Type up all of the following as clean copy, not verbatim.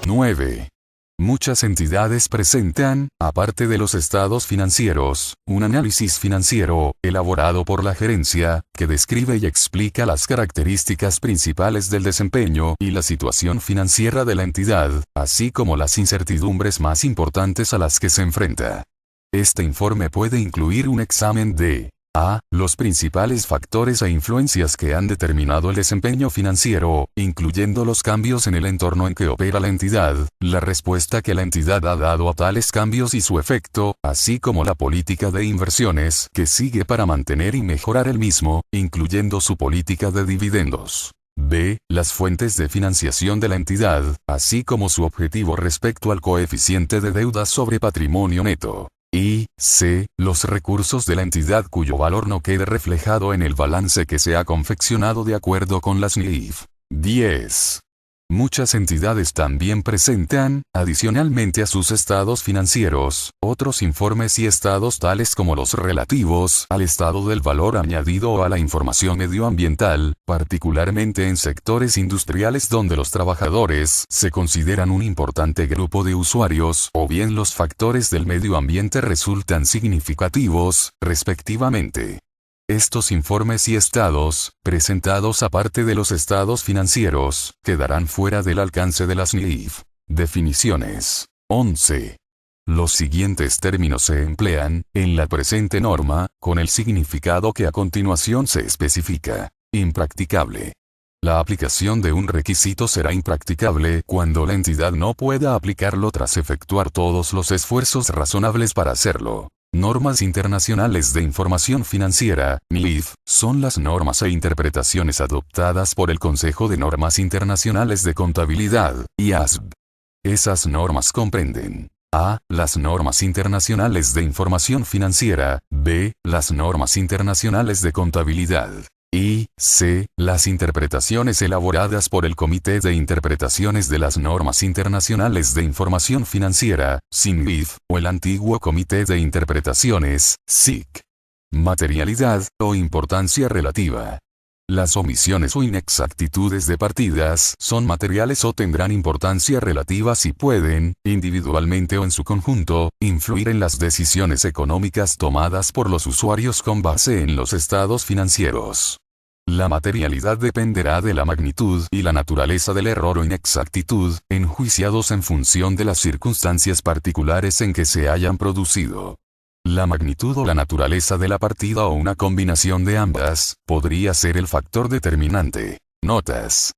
9. Muchas entidades presentan, aparte de los estados financieros, un análisis financiero, elaborado por la gerencia, que describe y explica las características principales del desempeño y la situación financiera de la entidad, así como las incertidumbres más importantes a las que se enfrenta. Este informe puede incluir un examen de A. Los principales factores e influencias que han determinado el desempeño financiero, incluyendo los cambios en el entorno en que opera la entidad, la respuesta que la entidad ha dado a tales cambios y su efecto, así como la política de inversiones que sigue para mantener y mejorar el mismo, incluyendo su política de dividendos. B. Las fuentes de financiación de la entidad, así como su objetivo respecto al coeficiente de deuda sobre patrimonio neto. Y C. Los recursos de la entidad cuyo valor no quede reflejado en el balance que se ha confeccionado de acuerdo con las NIF. 10. Muchas entidades también presentan, adicionalmente a sus estados financieros, otros informes y estados tales como los relativos al estado del valor añadido o a la información medioambiental, particularmente en sectores industriales donde los trabajadores se consideran un importante grupo de usuarios, o bien los factores del medio ambiente resultan significativos, respectivamente. Estos informes y estados, presentados aparte de los estados financieros, quedarán fuera del alcance de las NIF. Definiciones. 11. Los siguientes términos se emplean, en la presente norma, con el significado que a continuación se especifica. Impracticable. La aplicación de un requisito será impracticable cuando la entidad no pueda aplicarlo tras efectuar todos los esfuerzos razonables para hacerlo. Normas internacionales de información financiera, NIF, son las normas e interpretaciones adoptadas por el Consejo de Normas Internacionales de Contabilidad, IASB. Esas normas comprenden: A. Las normas internacionales de información financiera, B. Las normas internacionales de contabilidad. Y C. Las interpretaciones elaboradas por el Comité de Interpretaciones de las Normas Internacionales de Información Financiera, SINIF, o el antiguo Comité de Interpretaciones, SIC. Materialidad, o importancia relativa. Las omisiones o inexactitudes de partidas son materiales o tendrán importancia relativa si pueden, individualmente o en su conjunto, influir en las decisiones económicas tomadas por los usuarios con base en los estados financieros. La materialidad dependerá de la magnitud y la naturaleza del error o inexactitud, enjuiciados en función de las circunstancias particulares en que se hayan producido. La magnitud o la naturaleza de la partida o una combinación de ambas, podría ser el factor determinante. Notas.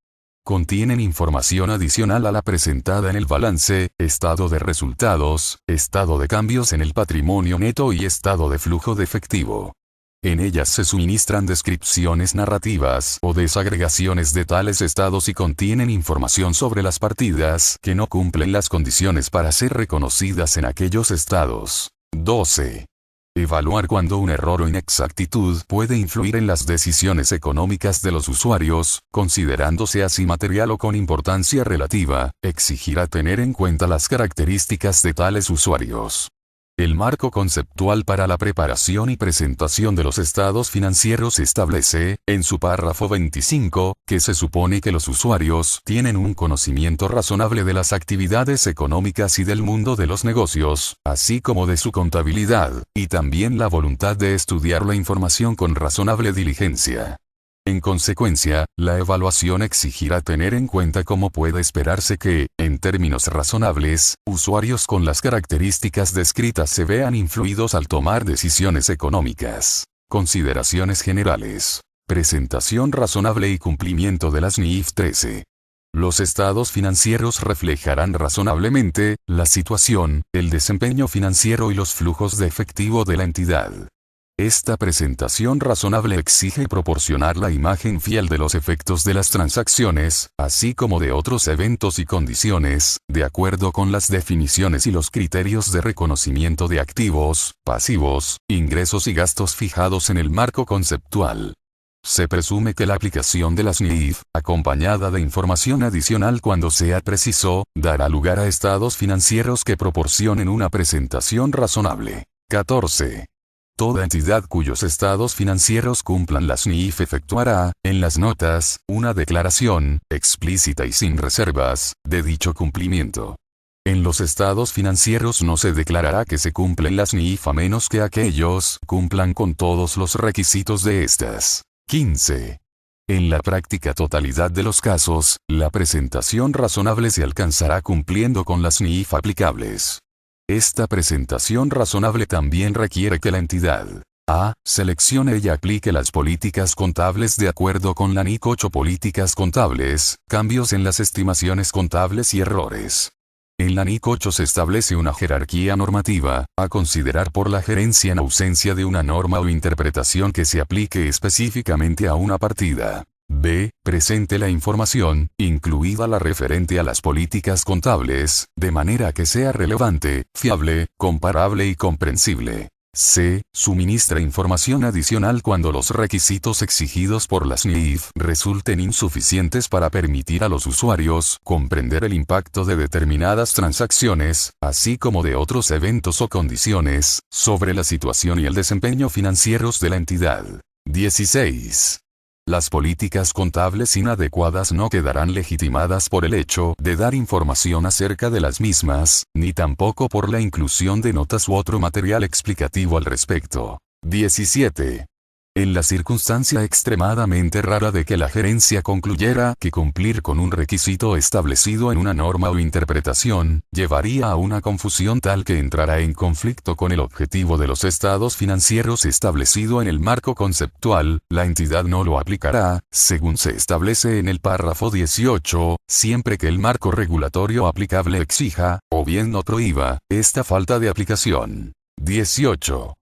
Contienen información adicional a la presentada en el balance, estado de resultados, estado de cambios en el patrimonio neto y estado de flujo de efectivo. En ellas se suministran descripciones narrativas o desagregaciones de tales estados y contienen información sobre las partidas que no cumplen las condiciones para ser reconocidas en aquellos estados. 12. Evaluar cuando un error o inexactitud puede influir en las decisiones económicas de los usuarios, considerándose así material o con importancia relativa, exigirá tener en cuenta las características de tales usuarios. El marco conceptual para la preparación y presentación de los estados financieros establece, en su párrafo 25, que se supone que los usuarios tienen un conocimiento razonable de las actividades económicas y del mundo de los negocios, así como de su contabilidad, y también la voluntad de estudiar la información con razonable diligencia. En consecuencia, la evaluación exigirá tener en cuenta cómo puede esperarse que, en términos razonables, usuarios con las características descritas se vean influidos al tomar decisiones económicas. Consideraciones generales. Presentación razonable y cumplimiento de las NIF 13. Los estados financieros reflejarán razonablemente la situación, el desempeño financiero y los flujos de efectivo de la entidad. Esta presentación razonable exige proporcionar la imagen fiel de los efectos de las transacciones, así como de otros eventos y condiciones, de acuerdo con las definiciones y los criterios de reconocimiento de activos, pasivos, ingresos y gastos fijados en el marco conceptual. Se presume que la aplicación de las NIF, acompañada de información adicional cuando sea preciso, dará lugar a estados financieros que proporcionen una presentación razonable. 14. Toda entidad cuyos estados financieros cumplan las NIF efectuará, en las notas, una declaración, explícita y sin reservas, de dicho cumplimiento. En los estados financieros no se declarará que se cumplen las NIF a menos que aquellos cumplan con todos los requisitos de estas. 15. En la práctica totalidad de los casos, la presentación razonable se alcanzará cumpliendo con las NIF aplicables. Esta presentación razonable también requiere que la entidad A. seleccione y aplique las políticas contables de acuerdo con la NIC 8 políticas contables, cambios en las estimaciones contables y errores. En la NIC 8 se establece una jerarquía normativa, a considerar por la gerencia en ausencia de una norma o interpretación que se aplique específicamente a una partida. B. Presente la información, incluida la referente a las políticas contables, de manera que sea relevante, fiable, comparable y comprensible. C. Suministra información adicional cuando los requisitos exigidos por las NIF resulten insuficientes para permitir a los usuarios comprender el impacto de determinadas transacciones, así como de otros eventos o condiciones, sobre la situación y el desempeño financieros de la entidad. 16. Las políticas contables inadecuadas no quedarán legitimadas por el hecho de dar información acerca de las mismas, ni tampoco por la inclusión de notas u otro material explicativo al respecto. 17. En la circunstancia extremadamente rara de que la gerencia concluyera que cumplir con un requisito establecido en una norma o interpretación, llevaría a una confusión tal que entrará en conflicto con el objetivo de los estados financieros establecido en el marco conceptual, la entidad no lo aplicará, según se establece en el párrafo 18, siempre que el marco regulatorio aplicable exija, o bien no prohíba, esta falta de aplicación. 18.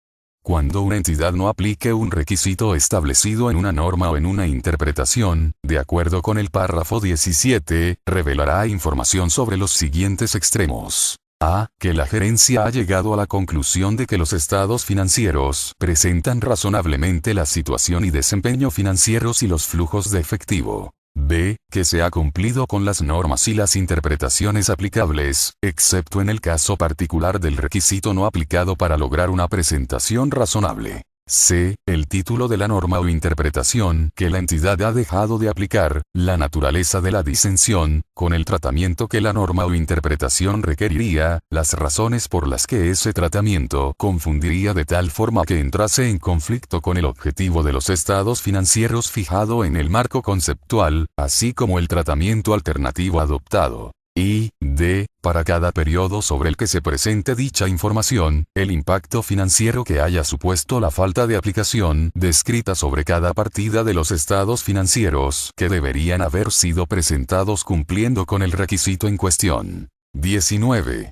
Cuando una entidad no aplique un requisito establecido en una norma o en una interpretación, de acuerdo con el párrafo 17, revelará información sobre los siguientes extremos. A. Que la gerencia ha llegado a la conclusión de que los estados financieros presentan razonablemente la situación y desempeño financieros y los flujos de efectivo. B. Que se ha cumplido con las normas y las interpretaciones aplicables, excepto en el caso particular del requisito no aplicado para lograr una presentación razonable. C. El título de la norma o interpretación que la entidad ha dejado de aplicar, la naturaleza de la disensión, con el tratamiento que la norma o interpretación requeriría, las razones por las que ese tratamiento confundiría de tal forma que entrase en conflicto con el objetivo de los estados financieros fijado en el marco conceptual, así como el tratamiento alternativo adoptado. Y, D. Para cada periodo sobre el que se presente dicha información, el impacto financiero que haya supuesto la falta de aplicación descrita sobre cada partida de los estados financieros que deberían haber sido presentados cumpliendo con el requisito en cuestión. 19.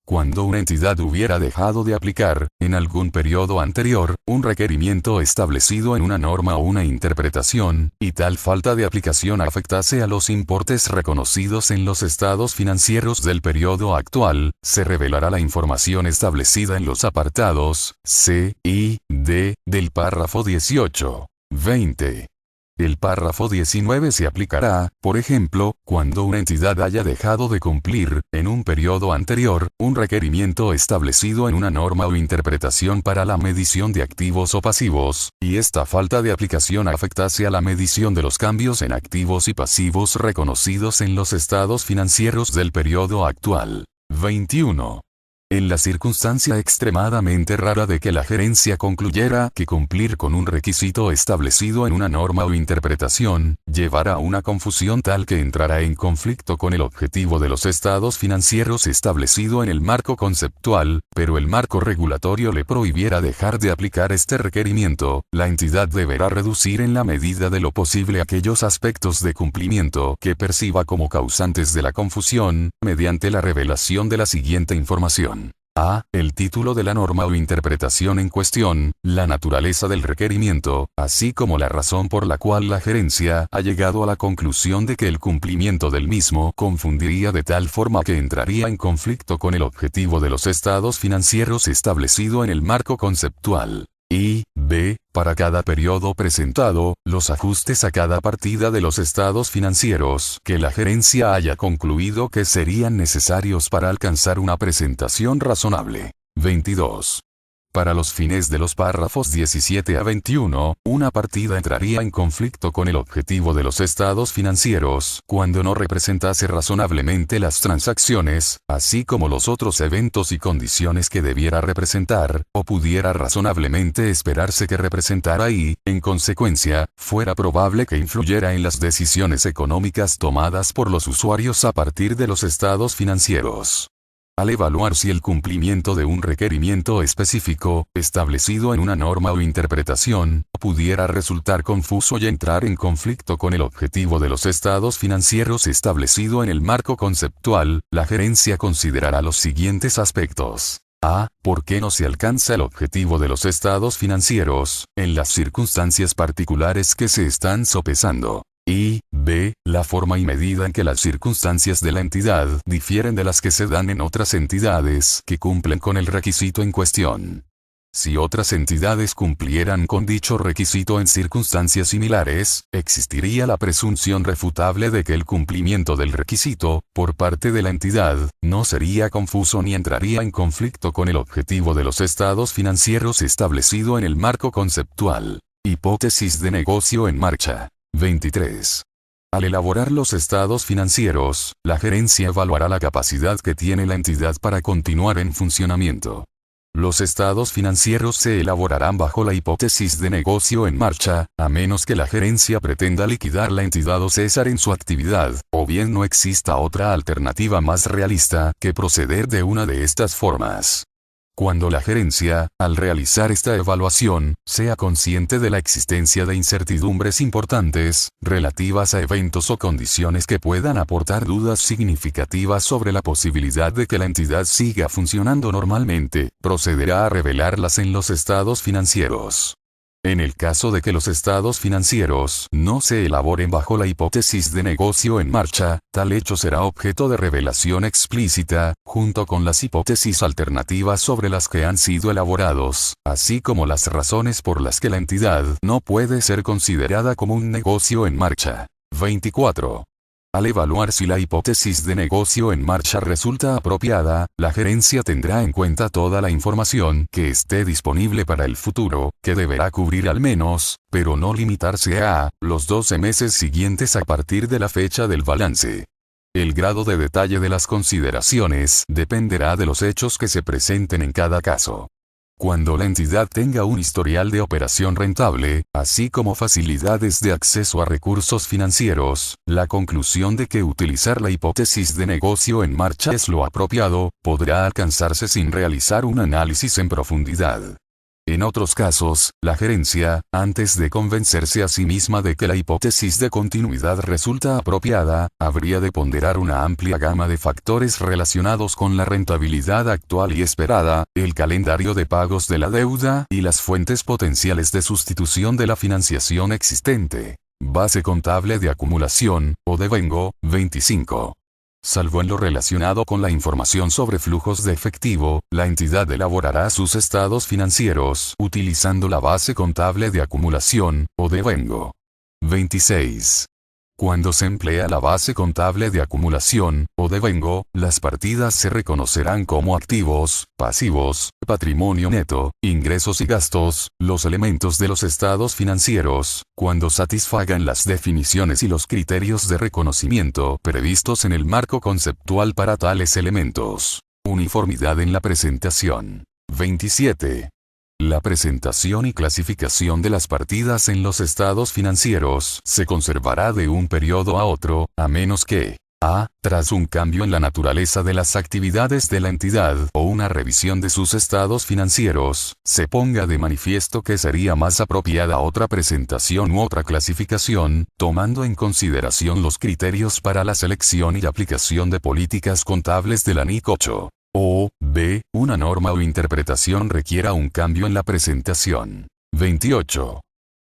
Cuando una entidad hubiera dejado de aplicar, en algún periodo anterior, un requerimiento establecido en una norma o una interpretación, y tal falta de aplicación afectase a los importes reconocidos en los estados financieros del periodo actual, se revelará la información establecida en los apartados C y D del párrafo 18. 20. El párrafo 19 se aplicará, por ejemplo, cuando una entidad haya dejado de cumplir, en un periodo anterior, un requerimiento establecido en una norma o interpretación para la medición de activos o pasivos, y esta falta de aplicación afectase a la medición de los cambios en activos y pasivos reconocidos en los estados financieros del periodo actual. 21. En la circunstancia extremadamente rara de que la gerencia concluyera que cumplir con un requisito establecido en una norma o interpretación, llevará a una confusión tal que entrará en conflicto con el objetivo de los estados financieros establecido en el marco conceptual, pero el marco regulatorio le prohibiera dejar de aplicar este requerimiento, la entidad deberá reducir en la medida de lo posible aquellos aspectos de cumplimiento que perciba como causantes de la confusión, mediante la revelación de la siguiente información. A. El título de la norma o interpretación en cuestión, la naturaleza del requerimiento, así como la razón por la cual la gerencia ha llegado a la conclusión de que el cumplimiento del mismo confundiría de tal forma que entraría en conflicto con el objetivo de los estados financieros establecido en el marco conceptual. Y, B. Para cada periodo presentado, los ajustes a cada partida de los estados financieros que la gerencia haya concluido que serían necesarios para alcanzar una presentación razonable. 22. Para los fines de los párrafos 17 a 21, una partida entraría en conflicto con el objetivo de los estados financieros cuando no representase razonablemente las transacciones, así como los otros eventos y condiciones que debiera representar, o pudiera razonablemente esperarse que representara y, en consecuencia, fuera probable que influyera en las decisiones económicas tomadas por los usuarios a partir de los estados financieros. Al evaluar si el cumplimiento de un requerimiento específico, establecido en una norma o interpretación, pudiera resultar confuso y entrar en conflicto con el objetivo de los estados financieros establecido en el marco conceptual, la gerencia considerará los siguientes aspectos. A. ¿Por qué no se alcanza el objetivo de los estados financieros, en las circunstancias particulares que se están sopesando? Y, B. La forma y medida en que las circunstancias de la entidad difieren de las que se dan en otras entidades que cumplen con el requisito en cuestión. Si otras entidades cumplieran con dicho requisito en circunstancias similares, existiría la presunción refutable de que el cumplimiento del requisito, por parte de la entidad, no sería confuso ni entraría en conflicto con el objetivo de los estados financieros establecido en el marco conceptual. Hipótesis de negocio en marcha. 23. Al elaborar los estados financieros, la gerencia evaluará la capacidad que tiene la entidad para continuar en funcionamiento. Los estados financieros se elaborarán bajo la hipótesis de negocio en marcha, a menos que la gerencia pretenda liquidar la entidad o cesar en su actividad, o bien no exista otra alternativa más realista que proceder de una de estas formas. Cuando la gerencia, al realizar esta evaluación, sea consciente de la existencia de incertidumbres importantes, relativas a eventos o condiciones que puedan aportar dudas significativas sobre la posibilidad de que la entidad siga funcionando normalmente, procederá a revelarlas en los estados financieros. En el caso de que los estados financieros no se elaboren bajo la hipótesis de negocio en marcha, tal hecho será objeto de revelación explícita, junto con las hipótesis alternativas sobre las que han sido elaborados, así como las razones por las que la entidad no puede ser considerada como un negocio en marcha. 24. Al evaluar si la hipótesis de negocio en marcha resulta apropiada, la gerencia tendrá en cuenta toda la información que esté disponible para el futuro, que deberá cubrir al menos, pero no limitarse a, los 12 meses siguientes a partir de la fecha del balance. El grado de detalle de las consideraciones dependerá de los hechos que se presenten en cada caso. Cuando la entidad tenga un historial de operación rentable, así como facilidades de acceso a recursos financieros, la conclusión de que utilizar la hipótesis de negocio en marcha es lo apropiado, podrá alcanzarse sin realizar un análisis en profundidad. En otros casos, la gerencia, antes de convencerse a sí misma de que la hipótesis de continuidad resulta apropiada, habría de ponderar una amplia gama de factores relacionados con la rentabilidad actual y esperada, el calendario de pagos de la deuda y las fuentes potenciales de sustitución de la financiación existente. Base contable de acumulación, o devengo, 25. Salvo en lo relacionado con la información sobre flujos de efectivo, la entidad elaborará sus estados financieros utilizando la base contable de acumulación, o devengo. 26. Cuando se emplea la base contable de acumulación, o devengo, las partidas se reconocerán como activos, pasivos, patrimonio neto, ingresos y gastos, los elementos de los estados financieros, cuando satisfagan las definiciones y los criterios de reconocimiento previstos en el marco conceptual para tales elementos. Uniformidad en la presentación. 27. La presentación y clasificación de las partidas en los estados financieros se conservará de un periodo a otro, a menos que a. Tras un cambio en la naturaleza de las actividades de la entidad o una revisión de sus estados financieros, se ponga de manifiesto que sería más apropiada otra presentación u otra clasificación, tomando en consideración los criterios para la selección y aplicación de políticas contables de la NIC 8. O, B, una norma o interpretación requiera un cambio en la presentación. 28.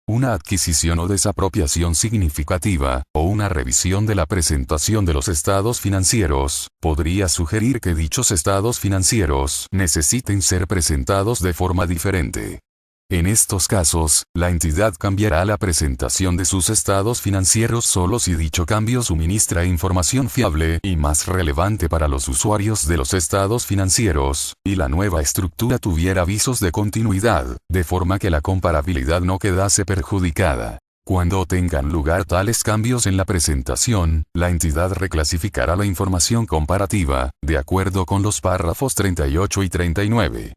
Una adquisición o desapropiación significativa, o una revisión de la presentación de los estados financieros, podría sugerir que dichos estados financieros necesiten ser presentados de forma diferente. En estos casos, la entidad cambiará la presentación de sus estados financieros solo si dicho cambio suministra información fiable y más relevante para los usuarios de los estados financieros, y la nueva estructura tuviera avisos de continuidad, de forma que la comparabilidad no quedase perjudicada. Cuando tengan lugar tales cambios en la presentación, la entidad reclasificará la información comparativa, de acuerdo con los párrafos 38 y 39.